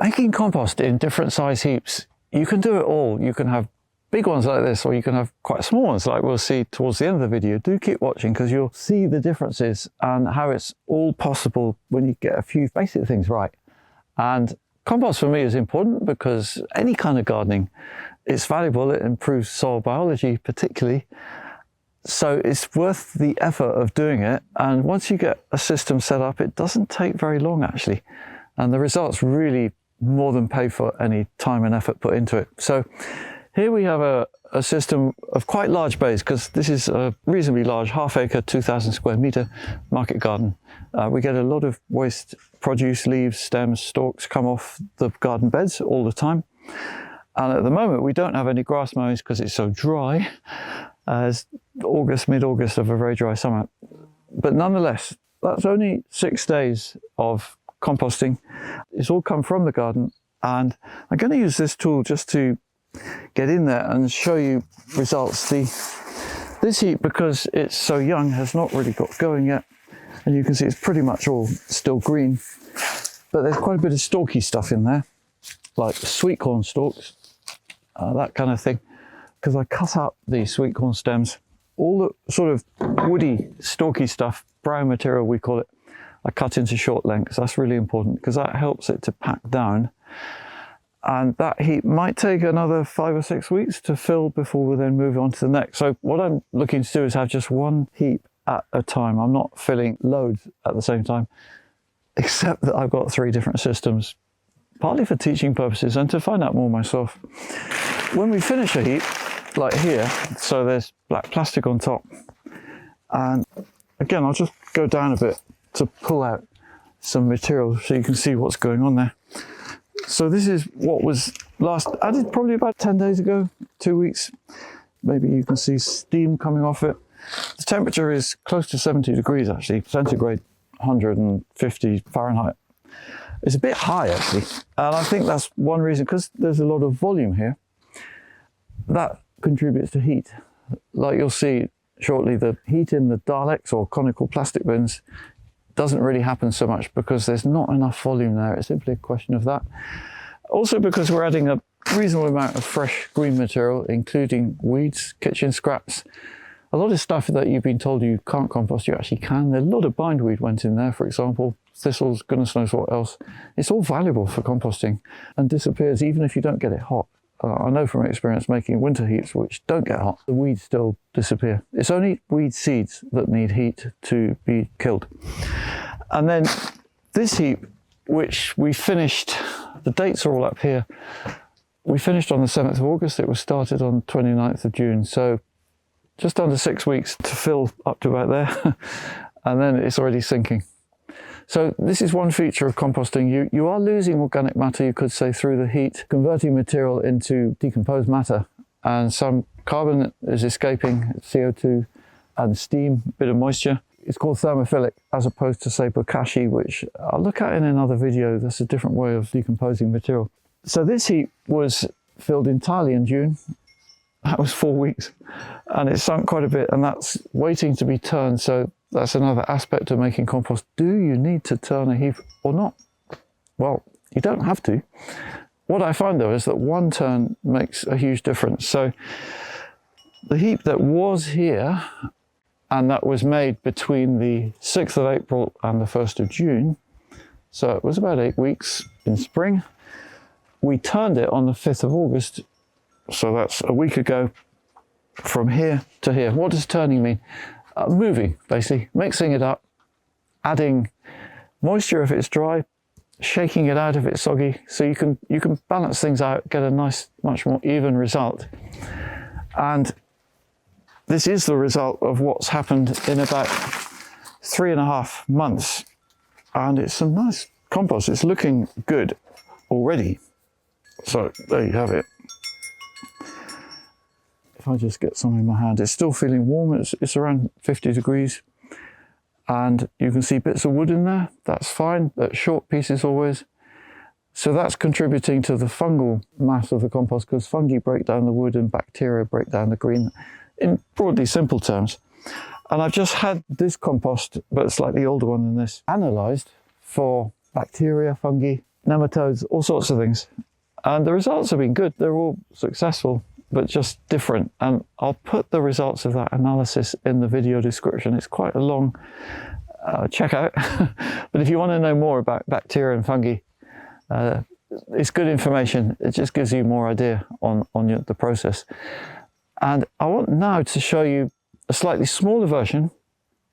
Making compost in different size heaps, you can do it all. You can have big ones like this, or you can have quite small ones like we'll see towards the end of the video. Do keep watching because you'll see the differences and how it's all possible when you get a few basic things right. And compost for me is important because any kind of gardening, it's valuable. It improves soil biology particularly. So it's worth the effort of doing it. And once you get a system set up, it doesn't take very long actually. And the results really more than pay for any time and effort put into it. So here we have a system of quite large bays, because this is a reasonably large half-acre, 2,000 square metre market garden. We get a lot of waste produce, leaves, stems, stalks come off the garden beds all the time. And at the moment we don't have any grass mowings because it's so dry. It's August, mid-August of a very dry summer. But nonetheless, that's only 6 days of composting. It's all come from the garden, and I'm going to use this tool just to get in there and show you results. This heap, because it's so young, has not really got going yet, and you can see it's pretty much all still green, but there's quite a bit of stalky stuff in there, like sweet corn stalks, that kind of thing, because I cut up these sweet corn stems. All the sort of woody stalky stuff, brown material we call it, I cut into short lengths. That's really important because that helps it to pack down. And that heap might take another 5 or 6 weeks to fill before we then move on to the next. So what I'm looking to do is have just one heap at a time. I'm not filling loads at the same time, except that I've got 3 different systems, partly for teaching purposes and to find out more myself. When we finish a heap, like here, so there's black plastic on top. And again, I'll just go down a bit to pull out some material so you can see what's going on there. So this is what was last added probably about 10 days ago, 2 weeks. Maybe you can see steam coming off it. The temperature is close to 70 degrees actually, centigrade 150 Fahrenheit. It's a bit high actually. And I think that's one reason, because there's a lot of volume here, that contributes to heat. Like you'll see shortly, the heat in the Daleks or conical plastic bins doesn't really happen so much because there's not enough volume there. It's simply a question of that. Also because we're adding a reasonable amount of fresh green material, including weeds, kitchen scraps. A lot of stuff that you've been told you can't compost, you actually can. A lot of bindweed went in there, for example, thistles, goodness knows what else. It's all valuable for composting and disappears even if you don't get it hot. I know from experience making winter heaps which don't get hot, the weeds still disappear. It's only weed seeds that need heat to be killed. And then this heap, which we finished, the dates are all up here. We finished on the 7th of August, it was started on 29th of June. So just under 6 weeks to fill up to about there. And then it's already sinking. So this is one feature of composting. You are losing organic matter, you could say, through the heat, converting material into decomposed matter, and some carbon is escaping, CO2 and steam, a bit of moisture. It's called thermophilic as opposed to, say, bokashi, which I'll look at in another video. That's a different way of decomposing material. So this heap was filled entirely in June. That was 4 weeks, and it sunk quite a bit, and that's waiting to be turned. So that's another aspect of making compost. Do you need to turn a heap or not? Well, you don't have to. What I find though is that one turn makes a huge difference. So the heap that was here and that was made between the 6th of April and the 1st of June, so it was about 8 weeks in spring. We turned it on the 5th of August, so that's a week ago, from here to here. What does turning mean? Moving, basically, mixing it up, adding moisture if it's dry, shaking it out if it's soggy, so you can balance things out, get a nice, much more even result. And this is the result of what's happened in about 3.5 months. And it's some nice compost. It's looking good already. So there you have it. If I just get some in my hand, it's still feeling warm. It's around 50 degrees. And you can see bits of wood in there. That's fine, but short pieces always. So that's contributing to the fungal mass of the compost, because fungi break down the wood and bacteria break down the green, in broadly simple terms. And I've just had this compost, but a slightly older one than this, analysed for bacteria, fungi, nematodes, all sorts of things. And the results have been good. They're all successful, but just different. And I'll put the results of that analysis in the video description. It's quite a long checkout. But if you want to know more about bacteria and fungi, it's good information. It just gives you more idea on the process. And I want now to show you a slightly smaller version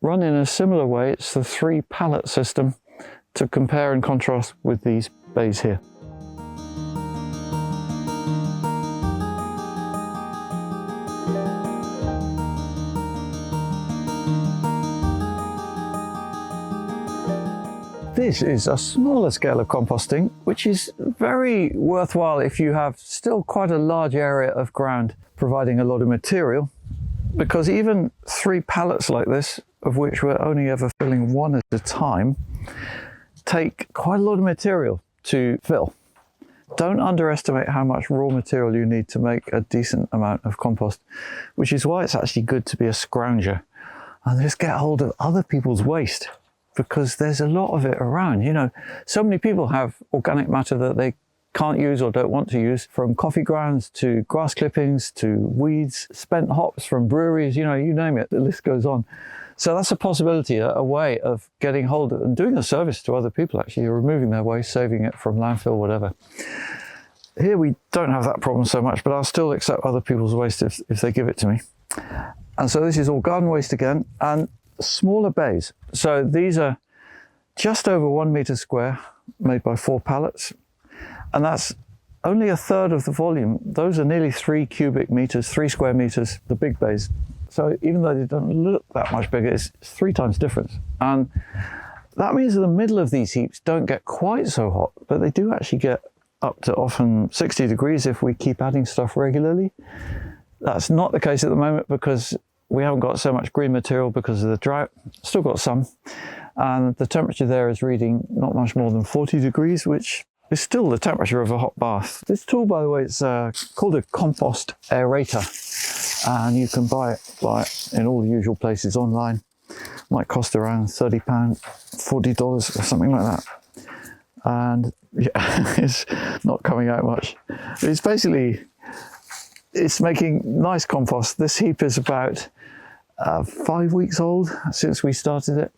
run in a similar way. It's the 3-pallet system to compare and contrast with these bays here. This is a smaller scale of composting, which is very worthwhile if you have still quite a large area of ground providing a lot of material, because even 3 pallets like this, of which we're only ever filling one at a time, take quite a lot of material to fill. Don't underestimate how much raw material you need to make a decent amount of compost, which is why it's actually good to be a scrounger and just get hold of other people's waste, because there's a lot of it around. You know, so many people have organic matter that they can't use or don't want to use, from coffee grounds to grass clippings to weeds, spent hops from breweries, you know, you name it, the list goes on. So that's a possibility, a way of getting hold of and doing a service to other people, actually, removing their waste, saving it from landfill, whatever. Here we don't have that problem so much, but I'll still accept other people's waste if they give it to me. And so this is all garden waste again, and smaller bays. So these are just over 1 meter square, made by 4 pallets. And that's only a third of the volume. Those are nearly 3 cubic meters, 3 square meters, the big bays. So even though they don't look that much bigger, it's 3 times difference. And that means that the middle of these heaps don't get quite so hot, but they do actually get up to often 60 degrees if we keep adding stuff regularly. That's not the case at the moment because we haven't got so much green material because of the drought. Still got some. And the temperature there is reading not much more than 40 degrees, which is still the temperature of a hot bath. This tool, by the way, it's called a compost aerator, and you can buy it in all the usual places online. Might cost around £30, $40 or something like that. And yeah, it's not coming out much. It's basically, it's making nice compost. This heap is about 5 weeks old since we started it,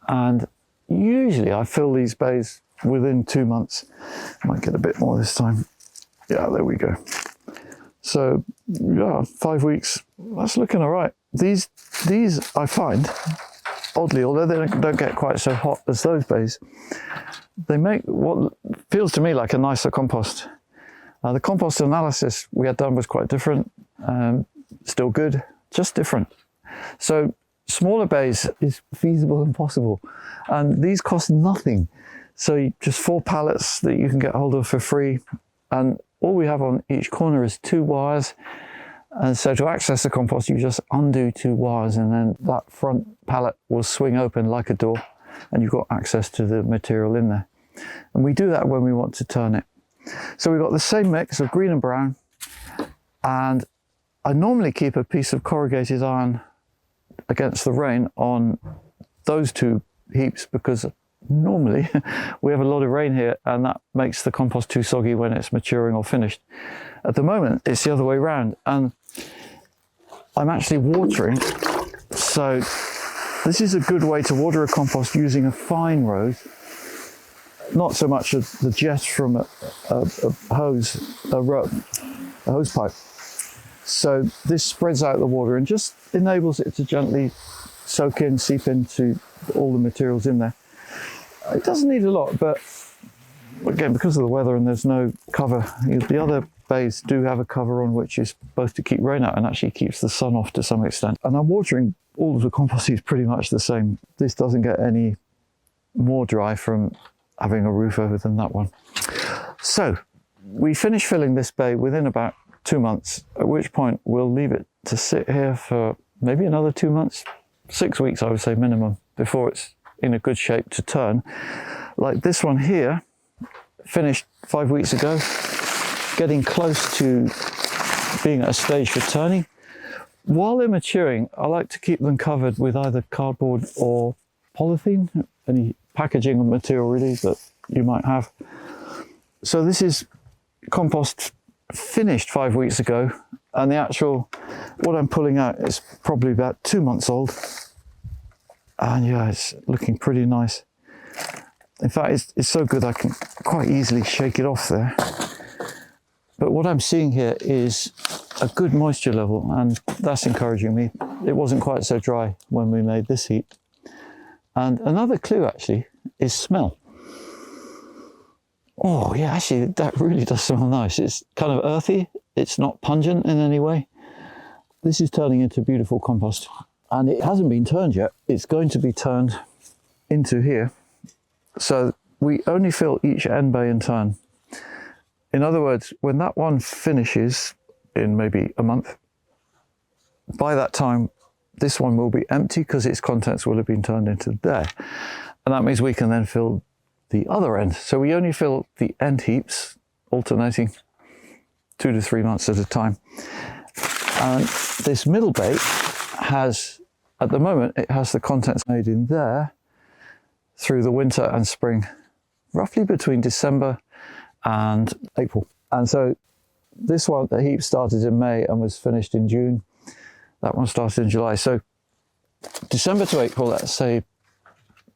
and usually I fill these bays within 2 months. Might get a bit more this time. Yeah, there we go. So yeah, 5 weeks, that's looking all right. These I find, oddly, although they don't get quite so hot as those bays, they make what feels to me like a nicer compost. The compost analysis we had done was quite different, still good, just different. So smaller bays is feasible and possible, and these cost nothing. So just 4 pallets that you can get hold of for free, and all we have on each corner is 2 wires. And so to access the compost, you just undo 2 wires, and then that front pallet will swing open like a door, and you've got access to the material in there. And we do that when we want to turn it. So we've got the same mix of green and brown, and I normally keep a piece of corrugated iron against the rain on those 2 heaps, because normally we have a lot of rain here and that makes the compost too soggy when it's maturing or finished. At the moment it's the other way around, and I'm actually watering. So this is a good way to water a compost using a fine rose, not so much the jet from a hose pipe. So this spreads out the water and just enables it to gently soak in, seep into all the materials in there. It doesn't need a lot, but again, because of the weather and there's no cover, the other bays do have a cover on which is supposed to keep rain out and actually keeps the sun off to some extent. And I'm watering all of the compost is pretty much the same. This doesn't get any more dry from having a roof over than that one. So we finish filling this bay within about 2 months, at which point we'll leave it to sit here for maybe another 2 months, 6 weeks I would say minimum, before it's in a good shape to turn. Like this one here, finished 5 weeks ago, getting close to being at a stage for turning. While they're maturing, I like to keep them covered with either cardboard or polythene, any packaging material really that you might have. So this is compost finished 5 weeks ago, and the actual, what I'm pulling out is probably about 2 months old. And yeah, it's looking pretty nice. In fact, it's so good I can quite easily shake it off there. But what I'm seeing here is a good moisture level, and that's encouraging me. It wasn't quite so dry when we made this heap. And another clue actually is smell. Oh yeah, actually that really does smell nice. It's kind of earthy. It's not pungent in any way. This is turning into beautiful compost, and it hasn't been turned yet. It's going to be turned into here. So we only fill each end bay in turn. In other words, when that one finishes in maybe a month, by that time, this one will be empty because its contents will have been turned into there. And that means we can then fill the other end. So we only fill the end heaps, alternating 2 to 3 months at a time. And this middle bay has, at the moment, it has the contents made in there through the winter and spring, roughly between December and April. And so this one, the heap started in May and was finished in June. That one started in July. So December to April, let's say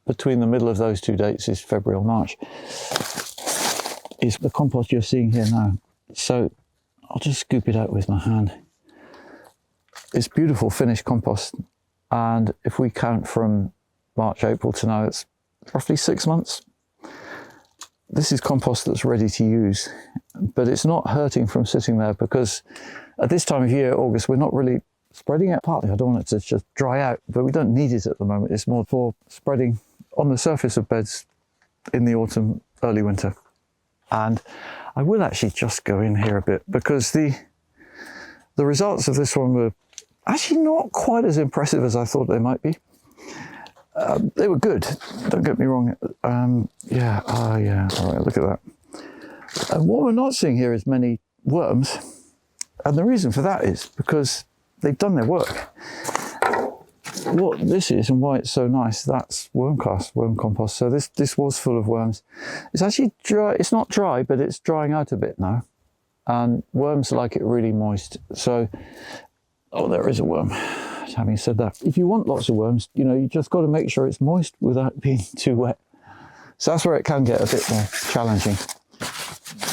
between the middle of those 2 dates is February or March, is the compost you're seeing here now. So I'll just scoop it out with my hand. It's beautiful finished compost. And if we count from March, April to now, it's roughly 6 months. This is compost that's ready to use, but it's not hurting from sitting there, because at this time of year, August, we're not really spreading it. Partly I don't want it to just dry out, but we don't need it at the moment. It's more for spreading on the surface of beds in the autumn, early winter. And I will actually just go in here a bit, because the results of this one were actually not quite as impressive as I thought they might be. They were good, don't get me wrong. Yeah, all right, look at that. And what we're not seeing here is many worms. And the reason for that is because they've done their work. What this is and why it's so nice, that's worm compost. So this was full of worms. It's actually dry, it's not dry, but it's drying out a bit now. And worms like it really moist. So, oh, there is a worm. Having said that, if you want lots of worms, you know, you just got to make sure it's moist without being too wet. So that's where it can get a bit more challenging.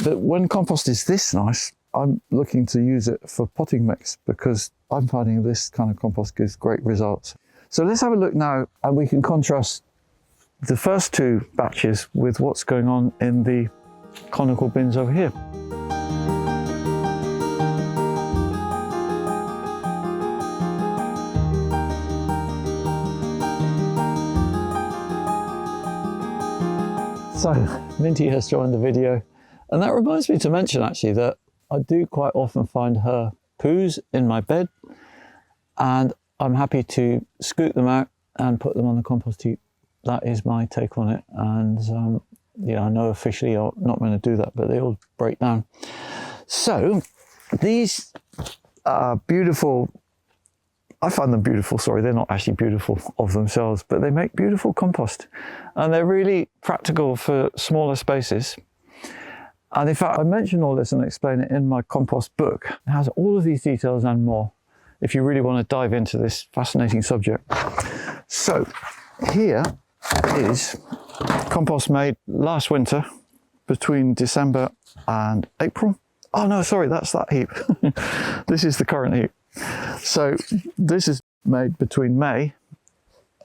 But when compost is this nice, I'm looking to use it for potting mix, because I'm finding this kind of compost gives great results. So let's have a look now, and we can contrast the first 2 batches with what's going on in the conical bins over here. So Minty has joined the video, and that reminds me to mention actually that I do quite often find her poos in my bed, and I'm happy to scoop them out and put them on the compost heap. That is my take on it. And yeah, I know officially I'm not going to do that, but they all break down. So these are beautiful. I find them beautiful, sorry, they're not actually beautiful of themselves, but they make beautiful compost, and they're really practical for smaller spaces. And in fact, I mention all this and explain it in my compost book. It has all of these details and more, if you really want to dive into this fascinating subject. So here is compost made last winter between December and April. Oh no, sorry, that's that heap. This is the current heap. So this is made between May,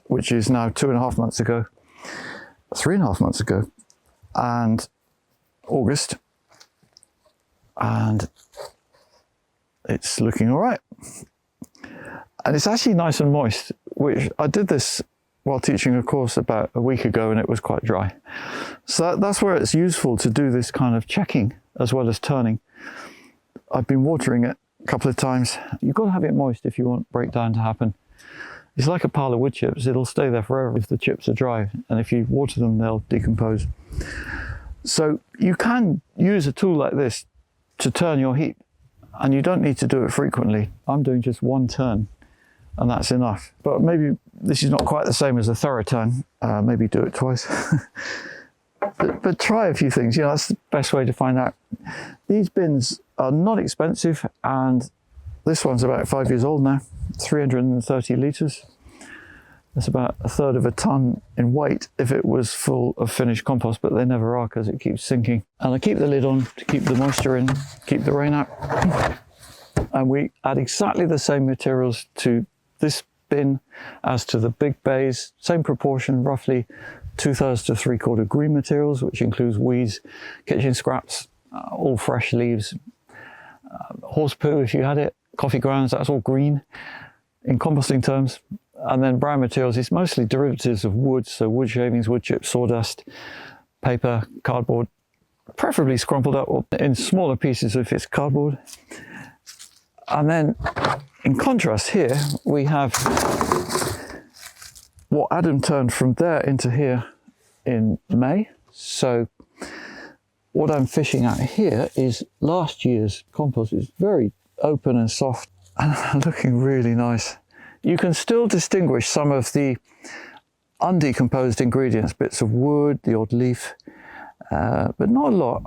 which is now 2.5 months ago, 3.5 months ago, and August, and it's looking all right. And it's actually nice and moist, which I did this while teaching a course about a week ago, and it was quite dry. So that's where it's useful to do this kind of checking as well as turning. I've been watering it a couple of times. You've got to have it moist if you want breakdown to happen. It's like a pile of wood chips. It'll stay there forever if the chips are dry, and if you water them, they'll decompose. So you can use a tool like this to turn your heap, and you don't need to do it frequently. I'm doing just 1 turn, and that's enough. But maybe this is not quite the same as a thorough turn. Maybe do it twice. But try a few things, you know, that's the best way to find out. These bins are not expensive, and this one's about 5 years old now, 330 litres. That's about a third of a tonne in weight if it was full of finished compost, but they never are because it keeps sinking. And I keep the lid on to keep the moisture in, keep the rain out. And we add exactly the same materials to this bin as to the big bays, same proportion, roughly 2/3 to 3/4 green materials, which includes weeds, kitchen scraps, all fresh leaves, horse poo if you had it, coffee grounds, that's all green in composting terms. And then brown materials is mostly derivatives of wood, so wood shavings, wood chips, sawdust, paper, cardboard, preferably scrumpled up or in smaller pieces if it's cardboard. And then in contrast here, we have what Adam turned from there into here in May. So what I'm fishing at here is last year's compost. It's very open and soft and looking really nice. You can still distinguish some of the undecomposed ingredients, bits of wood, the odd leaf, but not a lot.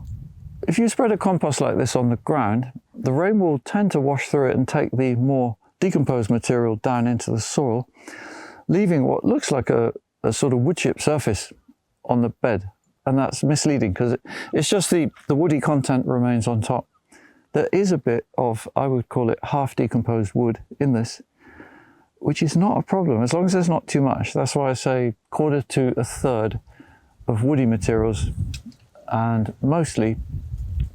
If you spread a compost like this on the ground, the rain will tend to wash through it and take the more decomposed material down into the soil, leaving what looks like a sort of wood chip surface on the bed. And that's misleading because it's just the woody content remains on top. There is a bit of, I would call it half decomposed wood in this, which is not a problem as long as there's not too much. That's why I say 1/4 to 1/3 of woody materials and mostly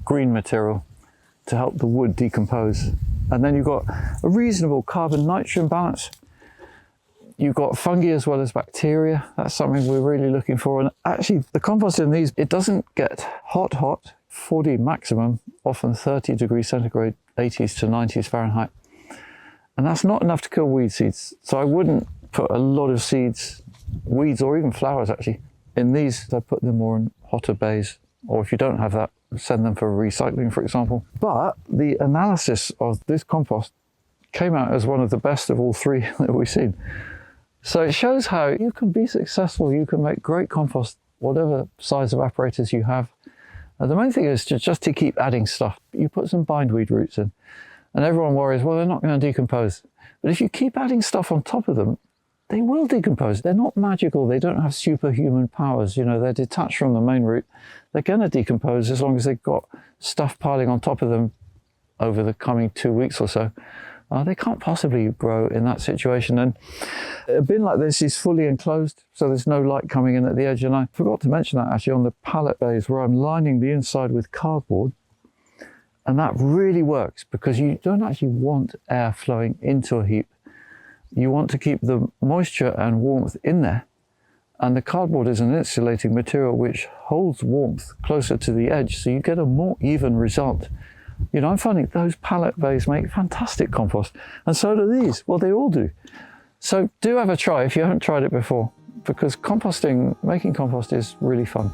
green material to help the wood decompose. And then you've got a reasonable carbon-nitrogen balance. You've got fungi as well as bacteria. That's something we're really looking for. And actually the compost in these, it doesn't get hot, 40 maximum, often 30 degrees centigrade, 80s to 90s Fahrenheit. And that's not enough to kill weed seeds. So I wouldn't put a lot of seeds, weeds or even flowers actually, in these. I put them more in hotter bays, or if you don't have that, send them for recycling, for example. But the analysis of this compost came out as one of the best of all three that we've seen. So it shows how you can be successful, you can make great compost, whatever size of apparatus you have. And the main thing is just to keep adding stuff. You put some bindweed roots in, and everyone worries, well, they're not going to decompose. But if you keep adding stuff on top of them, they will decompose. They're not magical. They don't have superhuman powers. You know, they're detached from the main root. They're going to decompose as long as they've got stuff piling on top of them over the coming 2 weeks or so. They can't possibly grow in that situation. And a bin like this is fully enclosed, so there's no light coming in at the edge. And I forgot to mention that actually on the pallet bays where I'm lining the inside with cardboard. And that really works because you don't actually want air flowing into a heap. You want to keep the moisture and warmth in there. And the cardboard is an insulating material which holds warmth closer to the edge, so you get a more even result. You know, I'm finding those pallet bays make fantastic compost, and so do these. Well, they all do. So do have a try if you haven't tried it before, because composting, making compost is really fun.